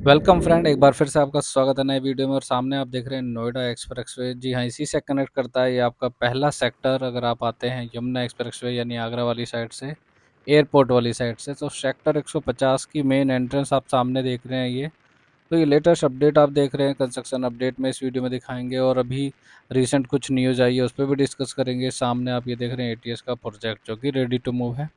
Welcome friend, एक बार फिर से आपका स्वागत है नए वीडियो में। और सामने आप देख रहे हैं नोएडा एक्सप्रेसवे। जी हाँ, इसी से कनेक्ट करता है ये आपका पहला सेक्टर। अगर आप आते हैं यमुना एक्सप्रेसवे यानी आगरा वाली साइड से, एयरपोर्ट वाली साइड से, तो सेक्टर 150 की मेन एंट्रेंस आप सामने देख रहे हैं ये। तो ये लेटेस्ट अपडेट आप देख रहे हैं, कंस्ट्रक्शन अपडेट में इस वीडियो में दिखाएंगे। और अभी रिसेंट कुछ न्यूज़ आई है उस पर भी डिस्कस करेंगे। सामने आप ये देख रहे हैं एटीएस का प्रोजेक्ट जो कि रेडी टू मूव है।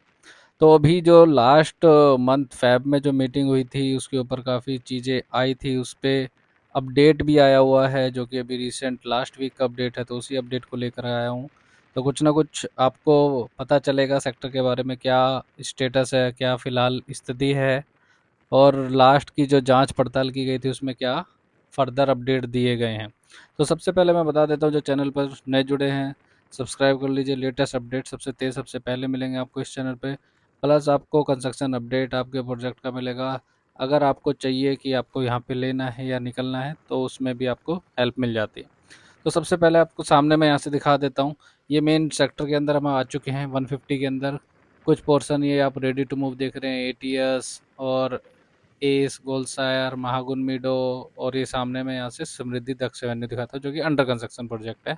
तो अभी जो लास्ट मंथ फैब में जो मीटिंग हुई थी उसके ऊपर काफ़ी चीज़ें आई थी, उस पे अपडेट भी आया हुआ है जो कि अभी रिसेंट लास्ट वीक का अपडेट है। तो उसी अपडेट को लेकर आया हूँ। तो कुछ ना कुछ आपको पता चलेगा सेक्टर के बारे में, क्या स्टेटस है, क्या फ़िलहाल स्थिति है, और लास्ट की जो जांच पड़ताल की गई थी उसमें क्या फर्दर अपडेट दिए गए हैं। तो सबसे पहले मैं बता देता हूँ, जो चैनल पर नए जुड़े हैं सब्सक्राइब कर लीजिए। लेटेस्ट अपडेट सबसे तेज़ सबसे पहले मिलेंगे आपको इस चैनल पे। प्लस आपको कंस्ट्रक्शन अपडेट आपके प्रोजेक्ट का मिलेगा। अगर आपको चाहिए कि आपको यहाँ पे लेना है या निकलना है तो उसमें भी आपको हेल्प मिल जाती है। तो सबसे पहले आपको सामने मैं यहाँ से दिखा देता हूँ। ये मेन सेक्टर के अंदर हम आ चुके हैं 150 के अंदर। कुछ पोर्शन ये आप रेडी टू मूव देख रहे हैं, एटीएस और एस गोलसायर महागुन मीडो। और ये सामने में यहाँ से समृद्धि दक्ष एवेन्यू दिखाता हूँ जो कि अंडर कंस्ट्रक्शन प्रोजेक्ट है।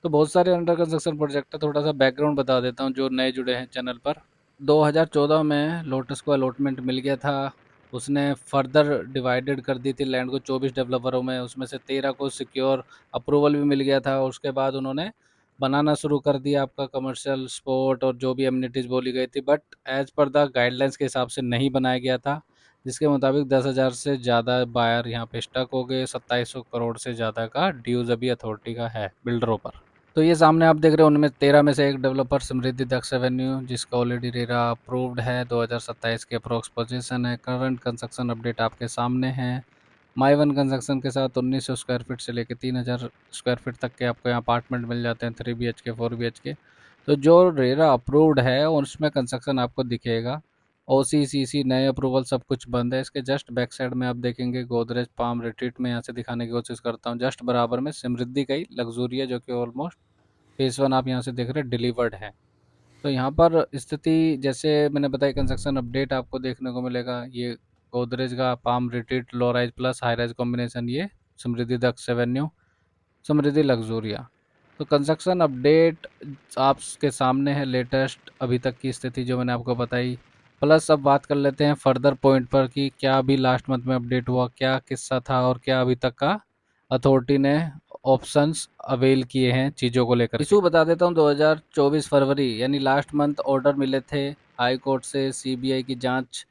तो बहुत सारे अंडर कंस्ट्रक्शन प्रोजेक्ट है। थोड़ा सा बैकग्राउंड बता देता हूँ जो नए जुड़े हैं चैनल पर। 2014 में लोटस को अलॉटमेंट मिल गया था। उसने फर्दर डिवाइडेड कर दी थी लैंड को 24 डेवलपरों में। उसमें से 13 को सिक्योर अप्रूवल भी मिल गया था। और उसके बाद उन्होंने बनाना शुरू कर दिया आपका कमर्शियल स्पॉट और जो भी एमिनिटीज़ बोली गई थी, but as per the guidelines के हिसाब से नहीं बनाया गया था। जिसके मुताबिक 10,000 से ज़्यादा बायर यहाँ पे स्टक हो गए। 2700 करोड़ से ज़्यादा का ड्यूज अभी अथॉरिटी का है बिल्डरों पर। तो ये सामने आप देख रहे हो, उनमें 13 में से एक डेवलपर समृद्धि दक्ष एवेन्यू, जिसका ऑलरेडी रेरा अप्रूव्ड है। 2027 के अप्रोक्स पोजीशन है। करंट कंस्ट्रक्शन अपडेट आपके सामने है। माई वन कंस्ट्रक्शन के साथ 1900 स्क्वायर फीट से लेकर 3000 स्क्वायर फीट तक के आपको यहाँ अपार्टमेंट मिल जाते हैं, 3 BHK 4 BHK। तो जो रेरा अप्रूव्ड है उसमें कंस्ट्रक्शन आपको दिखेगा। OCCC नए अप्रूवल सब कुछ बंद है। इसके जस्ट बैक साइड में आप देखेंगे गोदरेज पाम रिट्रीट में, यहाँ से दिखाने की कोशिश करता हूँ। जस्ट बराबर में समृद्धि का ही लग्जूरी है जो कि ऑलमोस्ट फेज़ 1 आप यहाँ से देख रहे हैं डिलीवर्ड है। तो यहाँ पर स्थिति जैसे मैंने बताया, कंस्ट्रक्शन अपडेट आपको देखने को मिलेगा। ये गोदरेज का palm retreat low rise plus high rise combination, ये समृद्धि दक्ष एवेन्यू, समृद्धि लग्जूरिया। तो कंस्ट्रक्शन अपडेट आपके सामने है, लेटेस्ट अभी तक की स्थिति जो मैंने आपको बताई। प्लस अब बात कर लेते हैं फर्दर पॉइंट पर कि क्या अभी लास्ट मंथ में अपडेट हुआ, क्या किस्सा था, और क्या अभी तक का अथॉरिटी ने ऑप्शंस अवेल किए हैं चीज़ों को लेकर। इशू बता देता हूँ, 2024 फरवरी यानी लास्ट मंथ ऑर्डर मिले थे हाई कोर्ट से सीबीआई की जांच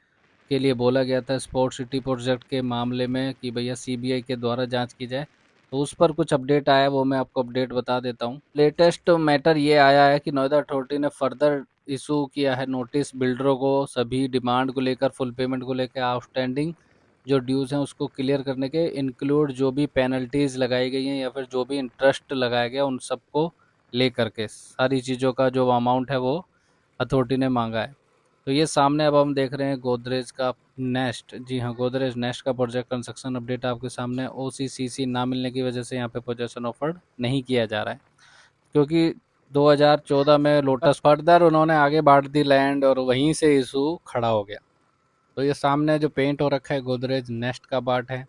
के लिए। बोला गया था स्पोर्ट सिटी प्रोजेक्ट के मामले में कि भैया सीबीआई के द्वारा जांच की जाए। तो उस पर कुछ अपडेट आया है, वो मैं आपको अपडेट बता देता हूँ। लेटेस्ट मैटर ये आया है कि नोएडा अथॉरिटी ने फर्दर इशू किया है नोटिस बिल्डरों को, सभी डिमांड को लेकर, फुल पेमेंट को लेकर, आउटस्टैंडिंग जो ड्यूज़ हैं उसको क्लियर करने के, इंक्लूड जो भी पेनल्टीज़ लगाई गई हैं या फिर जो भी इंटरेस्ट लगाया गया उन सबको लेकर के सारी चीज़ों का जो अमाउंट है वो अथॉरिटी ने मांगा है। तो ये सामने अब हम देख रहे हैं गोदरेज का नेस्ट। जी हाँ, गोदरेज नेस्ट का प्रोजेक्ट कंस्ट्रक्शन अपडेट आपके सामने। OCCC ना मिलने की वजह से यहाँ पे पोजेशन ऑफर नहीं किया जा रहा है, क्योंकि 2014 में लोटस फर्दर उन्होंने आगे बांट दी लैंड और वहीं से इशू खड़ा हो गया। तो ये सामने जो पेंट हो रखा है गोदरेज नेस्ट का पार्ट है।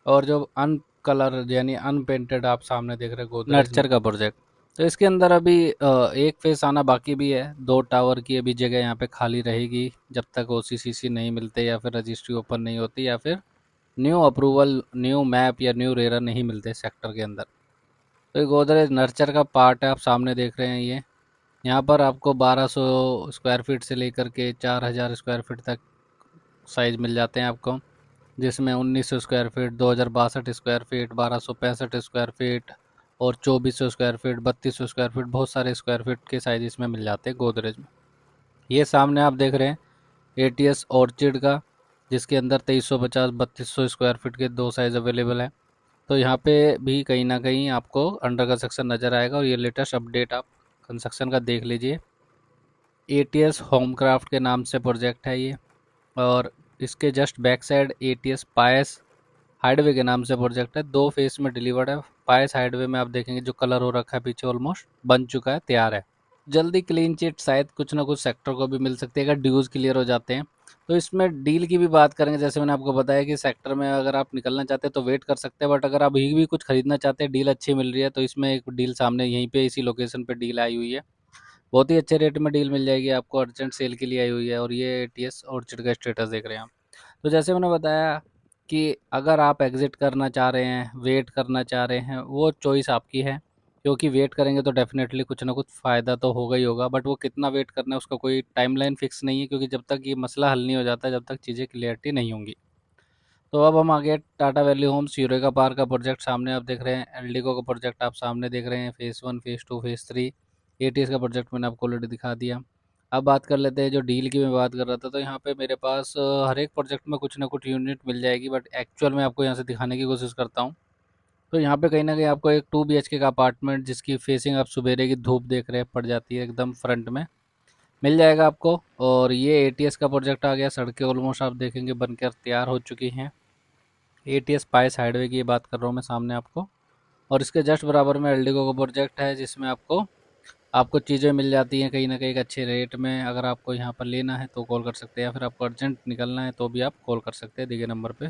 और जो अनकलर यानी अनपेंटेड आप सामने देख रहे हैं गोदरेज नर्चर का प्रोजेक्ट। तो इसके अंदर अभी एक फेस आना बाकी भी है। 2 टावर की अभी जगह यहाँ पे खाली रहेगी जब तक OCCC नहीं मिलते या फिर रजिस्ट्री ओपन नहीं होती या फिर न्यू अप्रूवल, न्यू मैप या न्यू रेरा नहीं मिलते सेक्टर के अंदर। तो ये गोदरेज नर्चर का पार्ट है, आप सामने देख रहे हैं ये। यहाँ पर आपको 1200 स्क्वायर फीट से लेकर के 4000 स्क्वायर फीट तक साइज मिल जाते हैं आपको, जिसमें 1900 square feet, 2062 square feet, 1265 square feet और 2400 स्क्वायर फीट, 3200 स्क्वायर फीट, बहुत सारे स्क्वायर फीट के साइज इसमें मिल जाते हैं गोदरेज में। ये सामने आप देख रहे हैं एटीएस ऑर्चिड का, जिसके अंदर 2350 3200 स्क्वायर फीट के दो साइज अवेलेबल हैं। तो यहाँ पे भी कहीं ना कहीं आपको अंडर कंस्ट्रक्शन नज़र आएगा। और ये लेटेस्ट अपडेट आप कंस्ट्रक्शन का देख लीजिए। एटीएस होमक्राफ्ट के नाम से प्रोजेक्ट है ये। और इसके जस्ट बैक साइड एटीएस पायस हाइडवे के नाम से प्रोजेक्ट है। 2 फेस में डिलीवर्ड है। पायस हाइडवे में आप देखेंगे जो कलर हो रखा है पीछे ऑलमोस्ट बन चुका है, तैयार है। जल्दी क्लीन चिट शायद कुछ ना कुछ सेक्टर को भी मिल सकती है अगर ड्यूज क्लियर हो जाते हैं। तो इसमें डील की भी बात करेंगे, जैसे मैंने आपको बताया कि सेक्टर में अगर आप निकलना चाहते हैं तो वेट कर सकते हैं, बट अगर आप अभी भी कुछ खरीदना चाहते हैं, डील अच्छी मिल रही है, तो इसमें एक डील सामने यहीं पे इसी लोकेशन पे डील आई हुई है। बहुत ही अच्छे रेट में डील मिल जाएगी आपको, अर्जेंट सेल के लिए आई हुई है। और ये एटीएस ऑर्चिड का स्टेटस देख रहे हैं आप। तो जैसे मैंने बताया कि अगर आप एग्ज़िट करना चाह रहे हैं, वेट करना चाह रहे हैं, वो चॉइस आपकी है। क्योंकि वेट करेंगे तो डेफ़िनेटली कुछ ना कुछ फ़ायदा तो होगा ही होगा, बट वो कितना वेट करना है उसका कोई टाइमलाइन फ़िक्स नहीं है, क्योंकि जब तक ये मसला हल नहीं हो जाता, जब तक चीज़ें क्लियरिटी नहीं होंगी। तो अब हम आ गए Tata Valley Homes Eureka Park का प्रोजेक्ट सामने आप देख रहे हैं, एलडीको का प्रोजेक्ट आप सामने देख रहे हैं, फ़ेज़ 1, फ़ेज़ 2, फ़ेज़ 3। एटीएस का प्रोजेक्ट मैंने आपको ऑलरेडी दिखा दिया। अब बात कर लेते हैं जो डील की मैं बात कर रहा था, तो यहाँ पे मेरे पास हर एक प्रोजेक्ट में कुछ ना कुछ यूनिट मिल जाएगी, बट एक्चुअल में आपको यहाँ से दिखाने की कोशिश करता हूँ। तो यहाँ पे कहीं ना कहीं आपको एक 2 BHK का अपार्टमेंट, जिसकी फेसिंग आप सुबेरे की धूप देख रहे हैं पड़ जाती है एकदम फ्रंट में, मिल जाएगा आपको। और ये एटीएस का प्रोजेक्ट आ गया, सड़कें ऑलमोस्ट आप देखेंगे बनकर तैयार हो चुकी हैं। एटीएस पाइस हाईवे की बात कर रहा हूँ मैं सामने आपको। और इसके जस्ट बराबर में एलडीको का प्रोजेक्ट है, जिसमें आपको आपको चीज़ें मिल जाती हैं कहीं ना कहीं एक अच्छे रेट में। अगर आपको यहाँ पर लेना है तो कॉल कर सकते हैं, या फिर आपको अर्जेंट निकलना है तो भी आप कॉल कर सकते हैं दिए नंबर पे।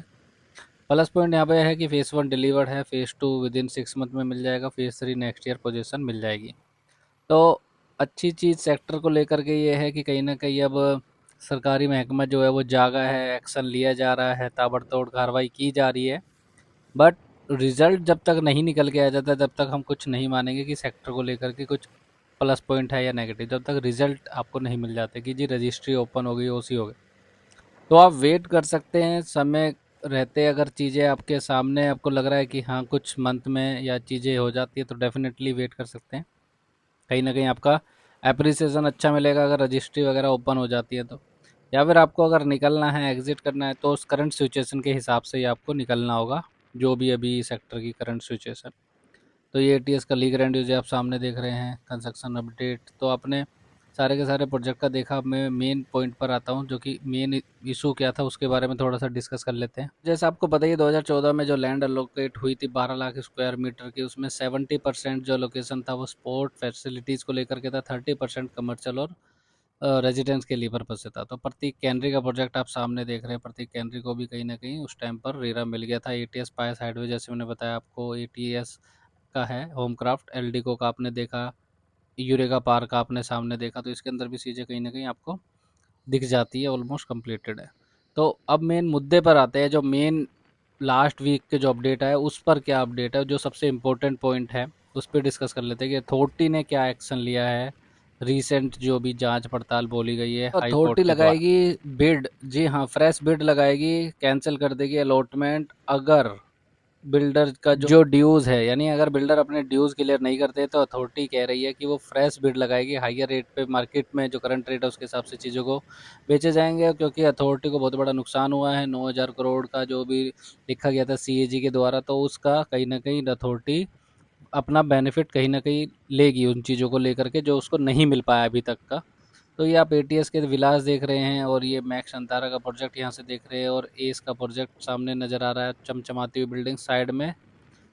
प्लस पॉइंट यहाँ पे है कि फ़ेज़ 1 डिलीवर्ड है, फ़ेज़ 2 विदिन 6 मंथ में मिल जाएगा, फ़ेज़ 3 नेक्स्ट ईयर पोजीशन मिल जाएगी। तो अच्छी चीज़ सेक्टर को लेकर के ये है कि कहीं न कहीं अब सरकारी महकमा जो है वो जागा है, एक्शन लिया जा रहा है, ताबड़तोड़ कार्रवाई की जा रही है। बट रिज़ल्ट जब तक नहीं निकल के आ जाता, तब तक हम कुछ नहीं मानेंगे कि सेक्टर को लेकर के कुछ प्लस पॉइंट है या नेगेटिव, जब तक रिज़ल्ट आपको नहीं मिल जाते कि जी रजिस्ट्री ओपन हो गई, ओसी हो गई। तो आप वेट कर सकते हैं समय रहते, अगर चीज़ें आपके सामने आपको लग रहा है कि हाँ कुछ मंथ में या चीज़ें हो जाती है, तो डेफ़िनेटली वेट कर सकते हैं। कहीं न कहीं आपका एप्रिसिएशन अच्छा मिलेगा अगर रजिस्ट्री वगैरह ओपन हो जाती है तो। या फिर आपको अगर निकलना है, एग्ज़िट करना है, तो उस करंट सिचुएशन के हिसाब से ही आपको निकलना होगा, जो भी अभी सेक्टर की करंट सिचुएशन। तो ये एटीएस का लीग रेंट जो आप सामने देख रहे हैं, कंस्ट्रक्शन अपडेट, तो आपने सारे के सारे प्रोजेक्ट का देखा। अब मैं मेन पॉइंट पर आता हूँ, जो कि मेन इशू क्या था उसके बारे में थोड़ा सा डिस्कस कर लेते हैं। जैसे आपको पता ही है 2014 में जो लैंड अलोकेट हुई थी 12 लाख स्क्वायर मीटर की, उसमें 70% जो लोकेशन था वो स्पोर्ट फैसिलिटीज़ को लेकर के था, 30% कमर्शियल और रेजिडेंस के लिए पर्पज से था। तो प्रतीक कैनरी का प्रोजेक्ट आप सामने देख रहे हैं, प्रतीक कैनरी को भी कहीं ना कहीं उस टाइम पर रेरा मिल गया था। एटीएस पाया साइडवे, जैसे मैंने बताया आपको, एटीएस का है होमक्राफ्ट, एलडीको का आपने देखा, यूरेका पार्क का आपने सामने देखा। तो इसके अंदर भी चीज़ें कहीं ना कहीं आपको दिख जाती है, ऑलमोस्ट कंप्लीटेड है। तो अब मेन मुद्दे पर आते हैं, जो मेन लास्ट वीक के जो अपडेट है उस पर क्या अपडेट है, जो सबसे इम्पोर्टेंट पॉइंट है उस पर डिस्कस कर लेते हैं कि अथॉरिटी ने क्या एक्शन लिया है। रीसेंट जो भी जांच पड़ताल बोली गई है हाई कोर्ट अथॉरिटी के द्वारा। लगाएगी बिड, जी हाँ, फ्रेश बिड लगाएगी, कैंसिल कर देगी अलॉटमेंट, अगर बिल्डर का जो ड्यूज़ है, यानी अगर बिल्डर अपने ड्यूज़ क्लियर नहीं करते, तो अथॉरिटी कह रही है कि वो फ्रेश बिड लगाएगी हायर रेट पे, मार्केट में जो करंट रेट है उसके हिसाब से चीज़ों को बेचे जाएंगे। क्योंकि अथॉरिटी को बहुत बड़ा नुकसान हुआ है, 9,000 करोड़ का जो भी लिखा गया था सीएजी के द्वारा, तो उसका कहीं ना कहीं अथॉरिटी अपना बेनिफिट कहीं ना कहीं लेगी उन चीज़ों को लेकर के, जो उसको नहीं मिल पाया अभी तक का। तो ये आप एटीएस के विलास देख रहे हैं, और ये मैक्स अंतारा का प्रोजेक्ट यहाँ से देख रहे हैं, और एस का प्रोजेक्ट सामने नज़र आ रहा है, चमचमाती हुई बिल्डिंग साइड में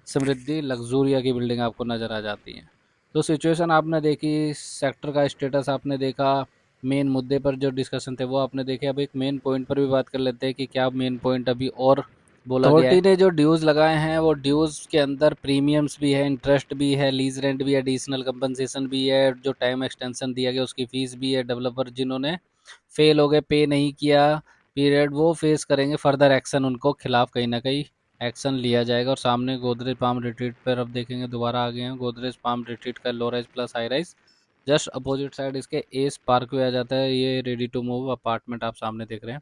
समृद्धि लग्जूरिया की बिल्डिंग आपको नज़र आ जाती है। तो सिचुएशन आपने देखी, सेक्टर का स्टेटस आपने देखा, मेन मुद्दे पर जो डिस्कशन थे वो आपने देखे। अब एक मेन पॉइंट पर भी बात कर लेते हैं कि क्या मेन पॉइंट अभी और बोला गया है। अथॉरिटी ने जो ड्यूज़ लगाए हैं, वो ड्यूज़ के अंदर प्रीमियम्स भी है, इंटरेस्ट भी है, लीज रेंट भी है, एडिशनल कंपनसेशन भी है, जो टाइम एक्सटेंशन दिया गया उसकी फ़ीस भी है। डेवलपर जिन्होंने फेल हो गए, पे नहीं किया पीरियड, वो फेस करेंगे फर्दर एक्शन, उनको खिलाफ कहीं ना कहीं एक्शन लिया जाएगा। और सामने गोदरेज पाम रिट्रीट पर अब देखेंगे दोबारा आ गए हैं, गोदरेज पाम रिट्रीट का low rise plus high rise. Just opposite side इसके एस पार्क वे आ जाता है, ये रेडी टू मूव अपार्टमेंट आप सामने देख रहे हैं।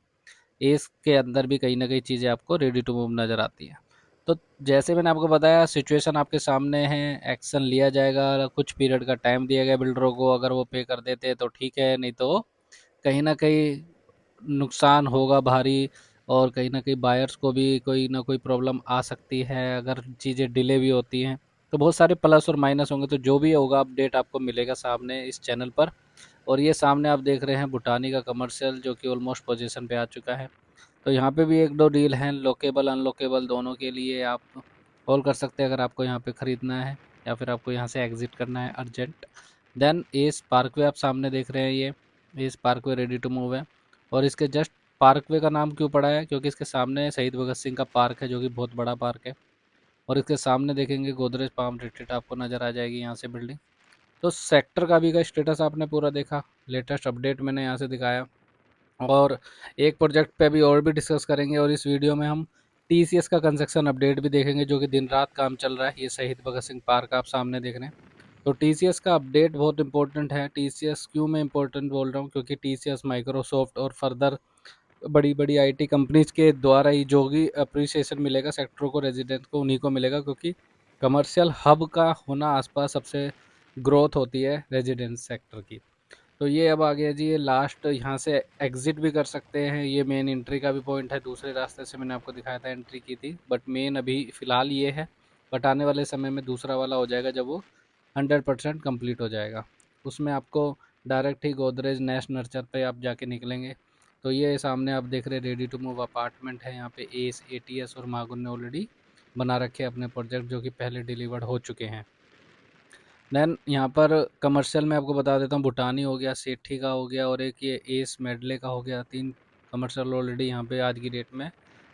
एस के अंदर भी कहीं ना कहीं चीज़ें आपको रेडी टू मूव नज़र आती हैं। तो जैसे मैंने आपको बताया, सिचुएशन आपके सामने है, एक्शन लिया जाएगा, कुछ पीरियड का टाइम दिया गया बिल्डरों को, अगर वो पे कर देते हैं तो ठीक है, नहीं तो कहीं न कहीं नुकसान होगा भारी। और कहीं न कहीं बायर्स को भी कोई ना कोई प्रॉब्लम आ सकती है, अगर चीज़ें डिले भी होती हैं। तो बहुत सारे प्लस और माइनस होंगे, तो जो भी होगा अपडेट आपको मिलेगा सामने इस चैनल पर। और ये सामने आप देख रहे हैं भूटानी का कमर्शियल, जो कि ऑलमोस्ट पोजीशन पे आ चुका है। तो यहाँ पे भी 1-2 डील हैं, लोकेबल अनलोकेबल दोनों के लिए। आप कॉल कर सकते हैं अगर आपको यहाँ पे ख़रीदना है, या फिर आपको यहाँ से एग्ज़िट करना है अर्जेंट। देन एस पार्कवे आप सामने देख रहे हैं, ये एस पार्कवे रेडी टू मूव है। और इसके जस्ट पार्कवे का नाम क्यों पड़ा है, क्योंकि इसके सामने शहीद भगत सिंह का पार्क है जो कि बहुत बड़ा पार्क है। और इसके सामने देखेंगे गोदरेज पाम रिट्रीट आपको नज़र आ जाएगी यहाँ से बिल्डिंग। तो सेक्टर का भी का स्टेटस आपने पूरा देखा, लेटेस्ट अपडेट मैंने यहाँ से दिखाया। और एक प्रोजेक्ट पे अभी और भी डिस्कस करेंगे, और इस वीडियो में हम टीसीएस का कंस्ट्रक्शन अपडेट भी देखेंगे जो कि दिन रात काम चल रहा है। ये शहीद भगत सिंह पार्क आप सामने देख रहे हैं। तो टीसीएस का अपडेट बहुत इंपॉर्टेंट है। टीसीएस क्यों मैं इंपॉर्टेंट बोल रहा हूँ, क्योंकि टीसीएस माइक्रोसॉफ्ट और फर्दर बड़ी बड़ी आईटी कंपनीज के द्वारा ही जो भी अप्रिसिएशन मिलेगा सेक्टरों को, रेजिडेंट को, उन्हीं को मिलेगा, क्योंकि कमर्शियल हब का होना आसपास सबसे ग्रोथ होती है रेजिडेंस सेक्टर की। तो ये अब आ गया जी, ये लास्ट यहाँ से एग्जिट भी कर सकते हैं, ये मेन एंट्री का भी पॉइंट है। दूसरे रास्ते से मैंने आपको दिखाया था एंट्री की थी, बट मेन अभी फ़िलहाल ये है। बट आने वाले समय में दूसरा वाला हो जाएगा जब वो 100% कंप्लीट हो जाएगा। उसमें आपको डायरेक्ट ही गोदरेज नेस्ट नर्चर पे आप जाके निकलेंगे। तो ये सामने आप देख रहे रेडी टू मूव अपार्टमेंट है। यहाँ पे एस एटीएस और मागुन ने ऑलरेडी बना रखे हैं अपने प्रोजेक्ट जो कि पहले डिलीवर्ड हो चुके हैं। देन यहाँ पर कमर्शियल में आपको बता देता हूँ, भूटानी हो गया, सेठी का हो गया, और एक ये एस मेडले का हो गया। 3 कमर्शियल ऑलरेडी यहाँ पे आज की डेट में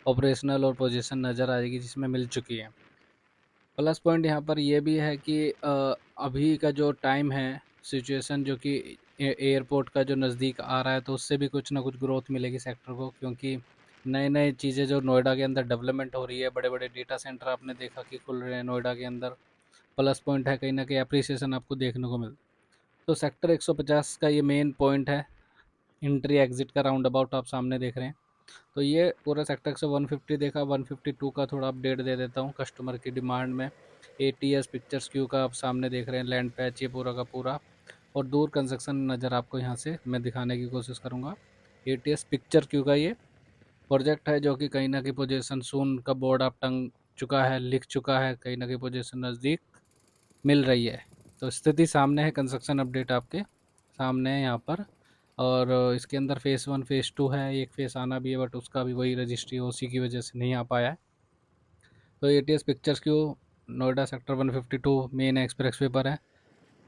ऑपरेशनल और पोजीशन नज़र आ जाएगी जिसमें मिल चुकी है। प्लस पॉइंट यहाँ पर ये भी है कि अभी का जो टाइम है, सिचुएशन जो कि एयरपोर्ट का जो नज़दीक आ रहा है, तो उससे भी कुछ ना कुछ ग्रोथ मिलेगी सेक्टर को, क्योंकि नए नए चीज़ें जो नोएडा के अंदर डेवलपमेंट हो रही है, बड़े बड़े डेटा सेंटर आपने देखा कि खुल रहे हैं नोएडा के अंदर। प्लस पॉइंट है कहीं ना कहीं अप्रिसिएशन आपको देखने को मिलता है। तो सेक्टर 150 का ये मेन पॉइंट है, एंट्री एग्जिट का राउंड अबाउट आप सामने देख रहे हैं। तो ये पूरा सेक्टर से 150 देखा। 152 का थोड़ा अपडेट दे देता हूँ कस्टमर की डिमांड में। एटीएस पिक्चर्स क्यू का आप सामने देख रहे हैं, लैंड पैच ये पूरा का पूरा। और दूर कंस्ट्रक्शन नज़र आपको यहाँ से मैं दिखाने की कोशिश करूँगा। एटीएस पिक्चर क्यू का ये प्रोजेक्ट है जो कि कहीं ना कहीं पोजीशन सून का बोर्ड आप टंग चुका है, लिख चुका है, कहीं ना कहीं पोजीशन नज़दीक मिल रही है। तो स्थिति सामने है, कंस्ट्रक्शन अपडेट आपके सामने है यहाँ पर। और इसके अंदर फ़ेज़ 1 फ़ेज़ 2 है, एक फ़ेज़ आना भी है, बट उसका भी वही रजिस्ट्री ओसी की वजह से नहीं आ पाया है। तो एटीएस पिक्चर्स क्यों Noida sector 152 main express way पर है।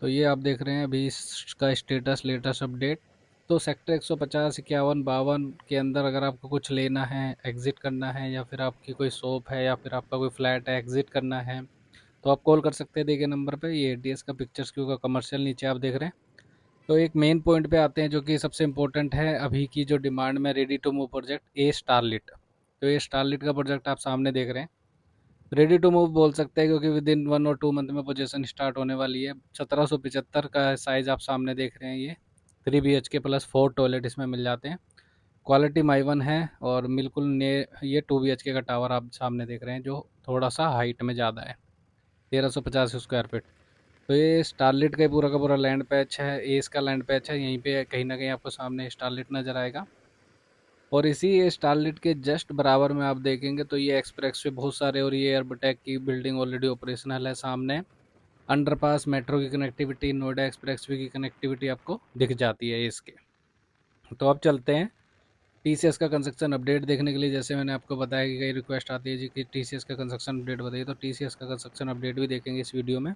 तो ये आप देख रहे हैं अभी इसका स्टेटस लेटेस्ट अपडेट। तो सेक्टर 150, 51, 52 के अंदर अगर आपको कुछ लेना है, एग्ज़िट करना है, या फिर आपकी कोई शॉप है, या फिर आपका कोई फ्लैट है, एग्ज़िट करना है, तो आप कॉल कर सकते हैं देखिए नंबर पे। ये एटीएस का पिक्चर्स क्यू का कमर्शियल नीचे आप देख रहे हैं। तो एक मेन पॉइंट पे आते हैं जो कि सबसे इम्पोर्टेंट है अभी की जो डिमांड में, ready to move project a starlit. तो ये स्टारलिट का प्रोजेक्ट आप सामने देख रहे हैं। रेडी टू मूव बोल सकते हैं क्योंकि विद इन 1 और 2 मंथ में पोजीशन स्टार्ट होने वाली है। 1775 का साइज़ आप सामने देख रहे हैं। ये 3 BHK प्लस 4 टॉयलेट इसमें मिल जाते हैं। क्वालिटी माइवन है, और बिल्कुल ने ये 2 BHK का टावर आप सामने देख रहे हैं जो थोड़ा सा हाइट में ज़्यादा है, 1350 स्क्वायर फीट। तो ये स्टारलिट का पूरा का पूरा लैंड पैच है, एस का लैंड पैच है। यहीं पे कहीं ना कहीं आपको सामने स्टारलिट नज़र आएगा। और इसी ये स्टारलिट के जस्ट बराबर में आप देखेंगे तो ये एक्सप्रेस वे बहुत सारे, और ये एयरबैग की बिल्डिंग ऑलरेडी ऑपरेशनल है सामने। अंडरपास, मेट्रो की कनेक्टिविटी, नोएडा एक्सप्रेस वे की कनेक्टिविटी आपको दिख जाती है इसके। तो अब चलते हैं टीसीएस का कंस्ट्रक्शन अपडेट देखने के लिए। जैसे मैंने आपको बताया कि कई रिक्वेस्ट आती है जी कि टीसीएस का कंस्ट्रक्शन अपडेट बताइए, तो टीसीएस का कंस्ट्रक्शन अपडेट भी देखेंगे इस वीडियो में।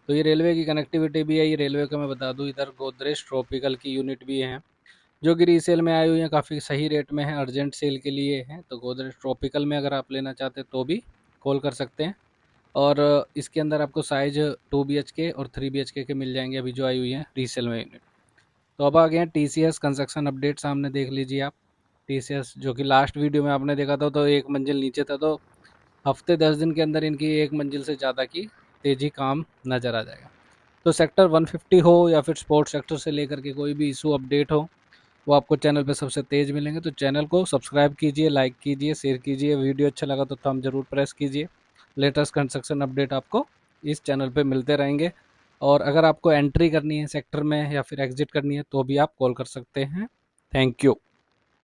तो ये रेलवे की कनेक्टिविटी भी है। ये रेलवे का मैं बता दूं, इधर गोदरेज ट्रॉपिकल की यूनिट भी है जो कि रीसेल में आई हुई है, काफ़ी सही रेट में है, अर्जेंट सेल के लिए है। तो गोदरेज ट्रॉपिकल में अगर आप लेना चाहते हैं तो भी कॉल कर सकते हैं। और इसके अंदर आपको साइज 2 BHK और 3 BHK के मिल जाएंगे अभी जो आई हुई है रीसेल में यूनिट। तो अब आ गए हैं टीसीएस कंस्ट्रक्शन अपडेट, सामने देख लीजिए आप। टीसीएस जो कि लास्ट वीडियो में आपने देखा था तो एक मंजिल नीचे था, तो हफ्ते 10 दिन के अंदर इनकी एक मंजिल से ज़्यादा की तेज़ी काम नज़र आ जाएगा। तो सेक्टर 150 हो या फिर स्पोर्ट्स सेक्टर से लेकर के कोई भी इशू अपडेट हो, वो आपको चैनल पे सबसे तेज़ मिलेंगे। तो चैनल को सब्सक्राइब कीजिए, लाइक कीजिए, शेयर कीजिए। वीडियो अच्छा लगा तो थंब जरूर प्रेस कीजिए। लेटेस्ट कंस्ट्रक्शन अपडेट आपको इस चैनल पे मिलते रहेंगे। और अगर आपको एंट्री करनी है सेक्टर में या फिर एग्जिट करनी है तो भी आप कॉल कर सकते हैं। Thank you.